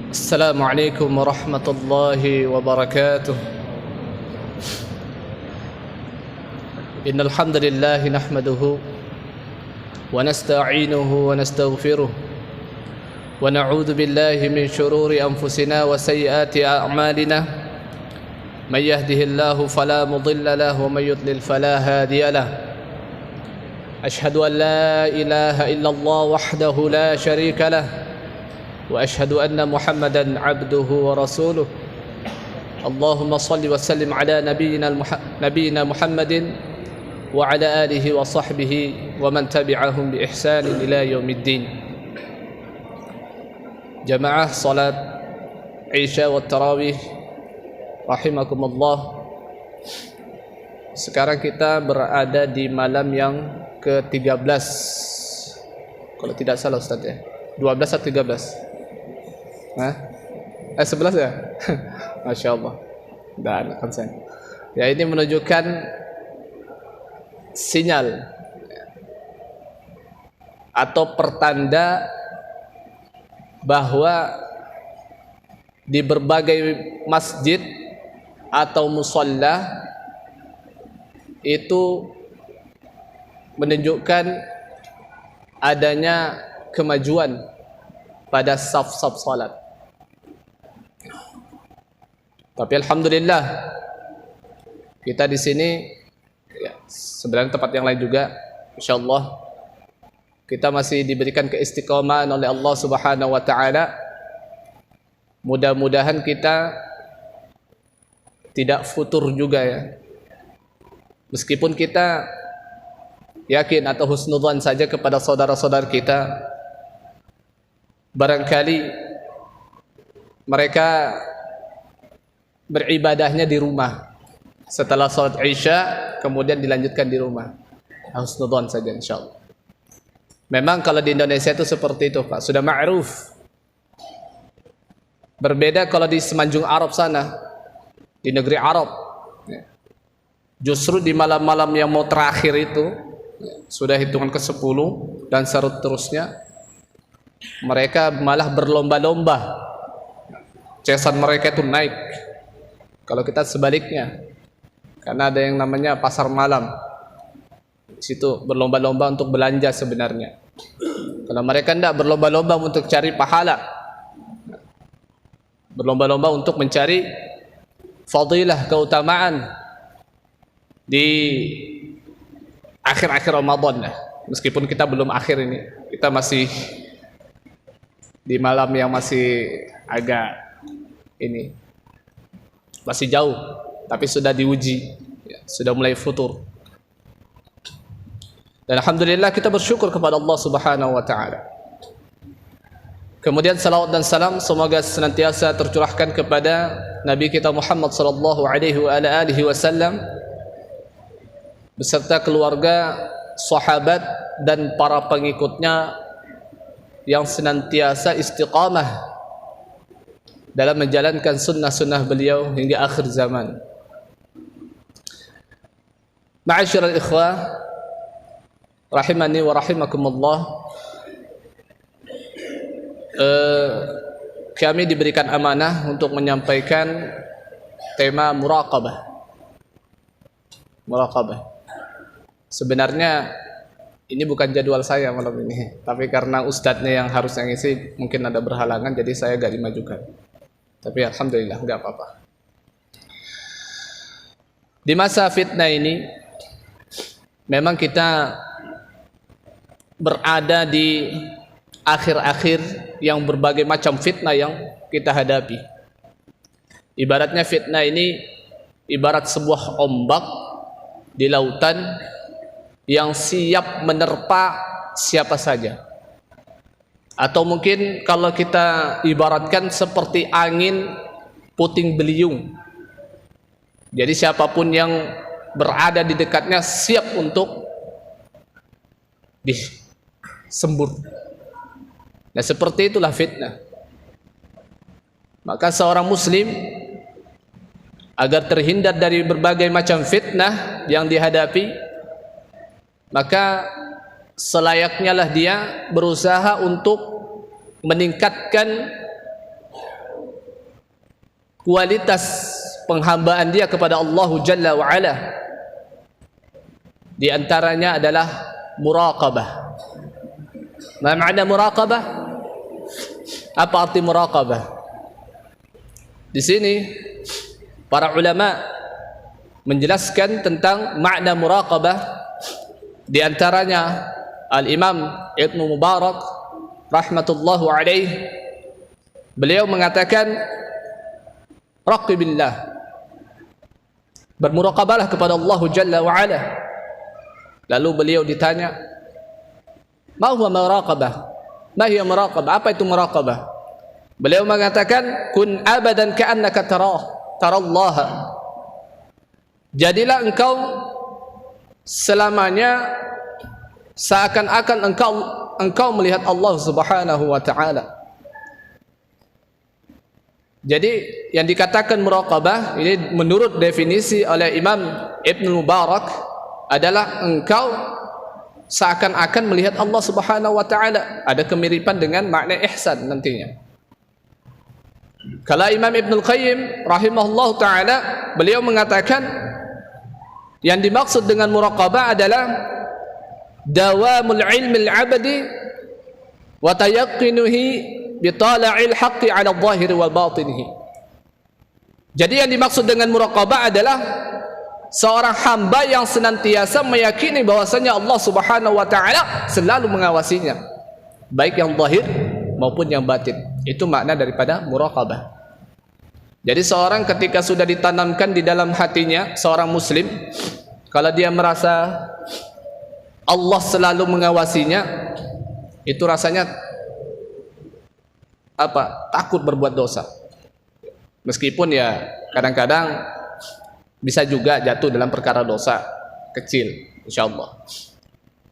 السلام عليكم ورحمة الله وبركاته. إن الحمد لله نحمده ونستعينه ونستغفره ونعوذ بالله من شرور أنفسنا وسيئات أعمالنا. من يهده الله فلا مضل له ومن يضلل فلا هادي له. أشهد أن لا إله إلا الله وحده لا شريك له وأشهد أن محمدا عبده ورسوله. اللهم صل وسلم على نبينا محمد وعلى آله وصحبه ومن تبعهم بإحسان إلى يوم الدين. Jamaah salat Isya wa Tarawih rahimakumullah. Sekarang kita berada di malam yang ke-13, kalau tidak salah Ustaz ya, 12 atau 13? 11 ya? Masya Allah. Dan konsen. Ya, ini menunjukkan sinyal atau pertanda bahwa di berbagai masjid atau musalla itu menunjukkan adanya kemajuan pada saf-saf salat. Tapi alhamdulillah kita di sini ya, sebenarnya tempat yang lain juga insyaallah kita masih diberikan keistiqomahan oleh Allah Subhanahu wa taala. Mudah-mudahan kita tidak futur juga ya. Meskipun kita yakin atau husnudzan saja kepada saudara-saudara kita, barangkali mereka beribadahnya di rumah setelah salat Isya kemudian dilanjutkan di rumah. Husnudzan saja insyaallah. Memang kalau di Indonesia itu seperti itu Pak, sudah ma'ruf. Berbeda kalau di semenanjung Arab sana, di negeri Arab. Justru di malam-malam yang mau terakhir itu, sudah hitungan ke-10 dan seterusnya, mereka malah berlomba-lomba. Cesan mereka itu naik. Kalau kita sebaliknya, karena ada yang namanya pasar malam. Di situ berlomba-lomba untuk belanja sebenarnya. Kalau mereka tidak berlomba-lomba untuk cari pahala, berlomba-lomba untuk mencari fadilah, keutamaan di akhir-akhir Ramadan. Meskipun kita belum akhir ini, kita masih di malam yang masih agak ini masih jauh, tapi sudah diuji, sudah mulai futur. Dan alhamdulillah kita bersyukur kepada Allah Subhanahu wa taala. Kemudian salawat dan salam semoga senantiasa tercurahkan kepada Nabi kita Muhammad sallallahu alaihi wasallam beserta keluarga, sahabat dan para pengikutnya yang senantiasa istiqamah dalam menjalankan sunnah-sunnah beliau hingga akhir zaman. Ma'asyiral ikhwah rahimani wa rahimakumullah, kami diberikan amanah untuk menyampaikan tema muraqabah. Sebenarnya ini bukan jadwal saya malam ini, tapi karena ustadznya yang harus ngisi mungkin ada berhalangan, jadi saya gak dimajukan. Tapi alhamdulillah gak apa-apa. Di masa fitnah ini memang kita berada di akhir-akhir yang berbagai macam fitnah yang kita hadapi. Ibaratnya fitnah ini ibarat sebuah ombak di lautan yang siap menerpa siapa saja. Atau mungkin kalau kita ibaratkan seperti angin puting beliung. Jadi siapapun yang berada di dekatnya siap untuk disembur. Nah, seperti itulah fitnah. Maka seorang muslim agar terhindar dari berbagai macam fitnah yang dihadapi, maka selayaknya lah dia berusaha untuk meningkatkan kualitas penghambaan dia kepada Allah Jalla wa Ala. Di antaranya adalah muraqabah. Ma makna muraqabah? Apa arti muraqabah? Di sini para ulama menjelaskan tentang makna muraqabah. Di antaranya Al-Imam Ibnu Mubarak rahmatullahu alaih, beliau mengatakan raqibillah, bermuraqabalah kepada Allah Jalla wa Ala. Lalu beliau ditanya, ma huwa muraqabah? Ma hiya muraqabah? Apa itu muraqabah? Beliau mengatakan, kun abadan ka'annaka tarallaha. Jadilah engkau selamanya seakan-akan engkau melihat Allah Subhanahu wa taala. Jadi yang dikatakan muraqabah ini menurut definisi oleh Imam Ibnu Mubarak adalah engkau seakan-akan melihat Allah Subhanahu wa taala. Ada kemiripan dengan makna ihsan nantinya. Kalau Imam Ibnu Qayyim rahimahullah taala, beliau mengatakan yang dimaksud dengan muraqabah adalah dawamul ilmi al-'abdi wa tayaqqinuhi bi tala'il haqqi 'ala adh-dhahiri wal batinihi. Jadi yang dimaksud dengan muraqabah adalah seorang hamba yang senantiasa meyakini bahwasanya Allah Subhanahu wa taala selalu mengawasinya, baik yang zahir maupun yang batin. Itu makna daripada muraqabah. Jadi seorang ketika sudah ditanamkan di dalam hatinya, seorang muslim, kalau dia merasa Allah selalu mengawasinya, itu rasanya apa? Takut berbuat dosa. Meskipun ya kadang-kadang bisa juga jatuh dalam perkara dosa kecil, insyaallah.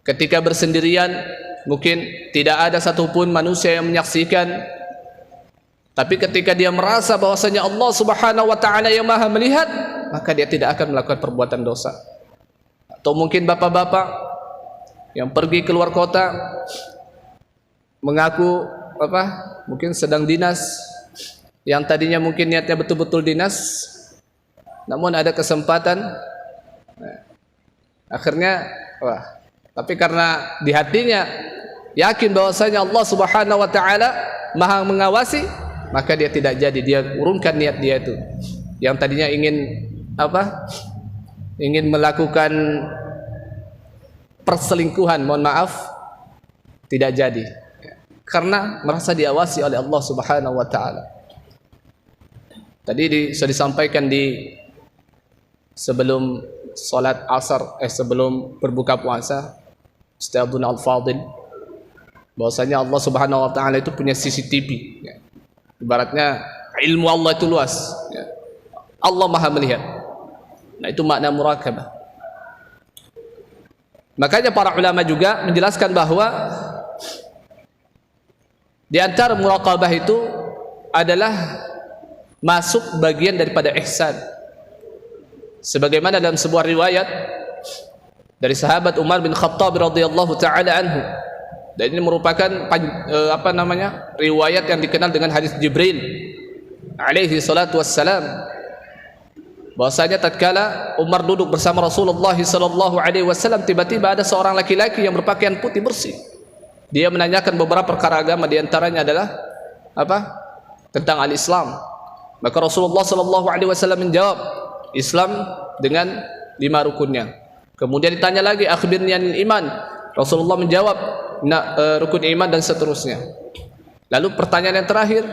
Ketika bersendirian, mungkin tidak ada satupun manusia yang menyaksikan, tapi ketika dia merasa bahwasanya Allah Subhanahu wa taala yang Maha melihat, maka dia tidak akan melakukan perbuatan dosa. Atau mungkin bapak-bapak yang pergi keluar kota mengaku mungkin sedang dinas, yang tadinya mungkin niatnya betul-betul dinas, namun ada kesempatan akhirnya tapi karena di hatinya yakin bahwasanya Allah Subhanahu wa taala Maha mengawasi, maka dia tidak jadi, dia urungkan niat dia itu. Yang tadinya ingin ingin melakukan perselingkuhan, mohon maaf, tidak jadi karena merasa diawasi oleh Allah Subhanahu wa taala. Tadi sudah disampaikan di sebelum salat asar, sebelum berbuka puasa, Ustaz Abdul Al-Fadil, bahwasanya Allah Subhanahu wa taala itu punya CCTV. Ibaratnya ilmu Allah itu luas. Allah Maha melihat. Nah, itu makna muraqabah. Makanya para ulama juga menjelaskan bahwa di antara muraqabah itu adalah masuk bagian daripada ihsan. Sebagaimana dalam sebuah riwayat dari sahabat Umar bin Khattab radhiyallahu taala anhu, dan ini merupakan riwayat yang dikenal dengan hadis Jibril alaihi salatu wassalam, bahwasanya tatkala Umar duduk bersama Rasulullah sallallahu alaihi wasallam, tiba-tiba ada seorang laki-laki yang berpakaian putih bersih. Dia menanyakan beberapa perkara agama, di antaranya adalah tentang al-Islam. Maka Rasulullah sallallahu alaihi wasallam menjawab, Islam dengan 5 rukunnya. Kemudian ditanya lagi, akhbirni anil iman. Rasulullah menjawab, rukun iman dan seterusnya. Lalu pertanyaan yang terakhir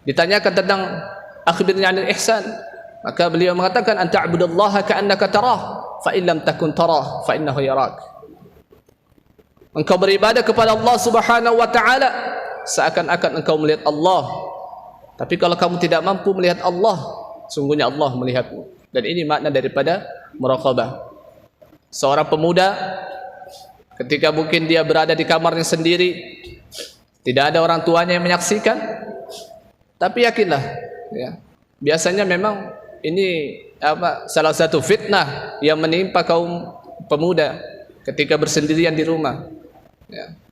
ditanyakan tentang akhbirni anil ihsan. Maka beliau mengatakan, anta'budallaha ka'annaka tarah, fa in lam takun tarah fa innahu yarak. Engkau beribadah kepada Allah Subhanahu wa taala seakan-akan engkau melihat Allah. Tapi kalau kamu tidak mampu melihat Allah, sungguhnya Allah melihatmu. Dan ini makna daripada muraqabah. Seorang pemuda ketika mungkin dia berada di kamarnya sendiri, tidak ada orang tuanya yang menyaksikan, tapi yakinlah, biasanya memang ini salah satu fitnah yang menimpa kaum pemuda ketika bersendirian di rumah,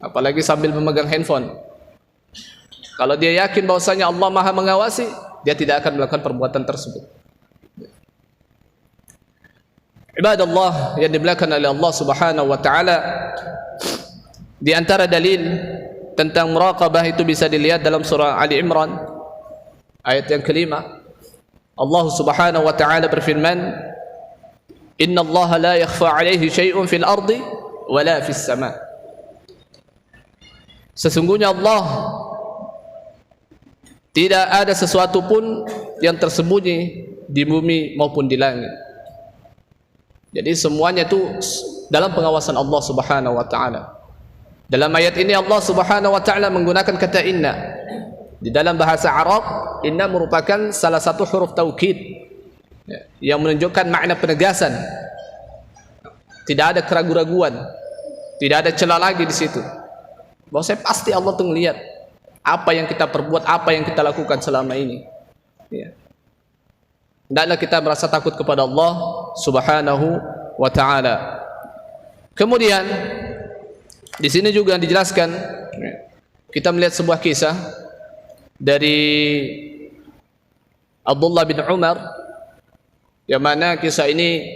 apalagi sambil memegang handphone. Kalau dia yakin bahwasanya Allah Maha mengawasi, dia tidak akan melakukan perbuatan tersebut. Ibadallah yang dimuliakan oleh Allah Subhanahu wa taala, di antara dalil tentang muraqabah itu bisa dilihat dalam surah Ali Imran ayat yang kelima. Allah Subhanahu wa taala berfirman, "Inna Allah la yakhfa 'alaihi syai'un fil ardi wa la fis sama'." Sesungguhnya Allah tidak ada sesuatu pun yang tersembunyi di bumi maupun di langit. Jadi semuanya itu dalam pengawasan Allah Subhanahu wa taala. Dalam ayat ini Allah Subhanahu wa taala menggunakan kata inna. Di dalam bahasa Arab, inna merupakan salah satu huruf taukid yang menunjukkan makna penegasan. Tidak ada keraguan-raguan, tidak ada celah lagi di situ. Bahwa saya pasti Allah tuh ngelihat apa yang kita perbuat, apa yang kita lakukan selama ini. Ya. Hendaklah kita merasa takut kepada Allah Subhanahu wa taala. Kemudian di sini juga dijelaskan, kita melihat sebuah kisah dari Abdullah bin Umar, yang mana kisah ini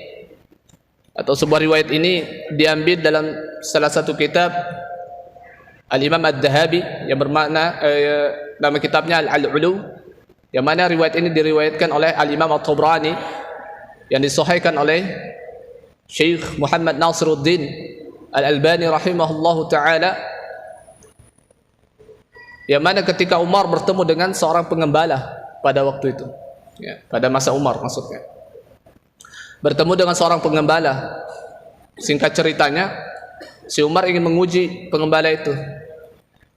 atau sebuah riwayat ini diambil dalam salah satu kitab Al-Imam Ad-Dhahabi yang bermakna nama kitabnya Al-Ulu, yang mana riwayat ini diriwayatkan oleh Al-Imam At-Tabrani yang disahihkan oleh Syekh Muhammad Nasiruddin Al-Albani rahimahullahu taala, yang mana ketika Umar bertemu dengan seorang pengembala pada waktu itu, ya, pada masa Umar maksudnya, bertemu dengan seorang pengembala. Singkat ceritanya, si Umar ingin menguji pengembala itu,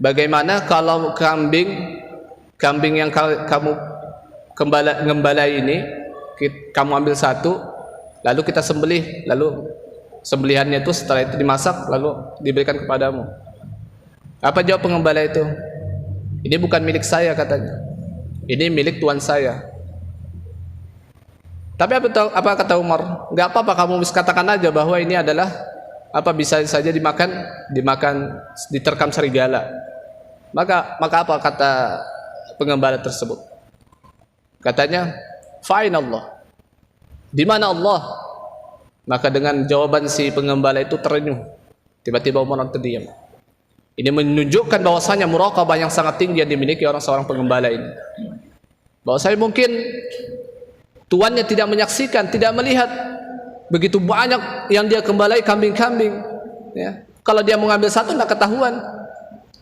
bagaimana kalau kambing yang kamu ngembalai ini, kamu ambil satu, lalu kita sembelih, lalu sembelihannya itu setelah itu dimasak, lalu diberikan kepadamu. Apa jawab pengembala itu? Ini bukan milik saya, katanya. Ini milik tuan saya. Tapi apa kata Umar? Enggak apa-apa, kamu katakan aja bahwa ini adalah bisa saja dimakan, diterkam serigala. Maka apa kata pengembala tersebut? Katanya, "Fa'in Allah." Di mana Allah? Maka dengan jawaban si pengembala itu terenyuh. Tiba-tiba Umar terdiam. Ini menunjukkan bahwasanya muraqabah yang sangat tinggi yang dimiliki seorang pengembala ini. Bahwasanya mungkin tuannya tidak menyaksikan, tidak melihat begitu banyak yang dia gembalai kambing-kambing. Ya. Kalau dia mengambil satu tidak ketahuan.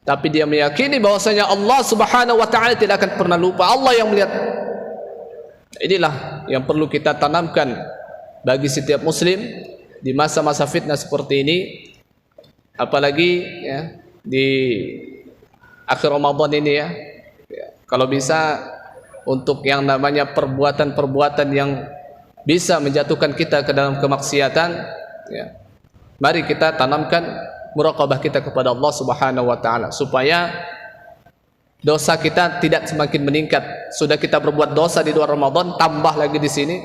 Tapi dia meyakini bahwasanya Allah Subhanahu wa taala tidak akan pernah lupa. Allah yang melihat. Inilah yang perlu kita tanamkan bagi setiap muslim di masa-masa fitnah seperti ini, apalagi ya di akhir Ramadan ini ya, kalau bisa untuk yang namanya perbuatan-perbuatan yang bisa menjatuhkan kita ke dalam kemaksiatan, ya, mari kita tanamkan muraqabah kita kepada Allah Subhanahu wa taala supaya dosa kita tidak semakin meningkat. Sudah kita berbuat dosa di luar Ramadan, tambah lagi di sini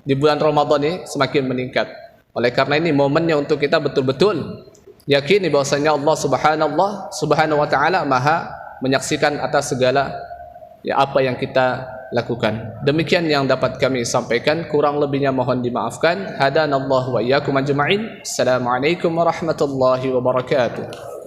di bulan Ramadan ini semakin meningkat. Oleh karena ini momennya untuk kita betul-betul yakini bahwasanya Allah Subhanahu wa taala Maha menyaksikan atas segala ya apa yang kita lakukan. Demikian yang dapat kami sampaikan, kurang lebihnya mohon dimaafkan. Hadanallahu wa iyyakum ajma'in. Assalamualaikum warahmatullahi wabarakatuh.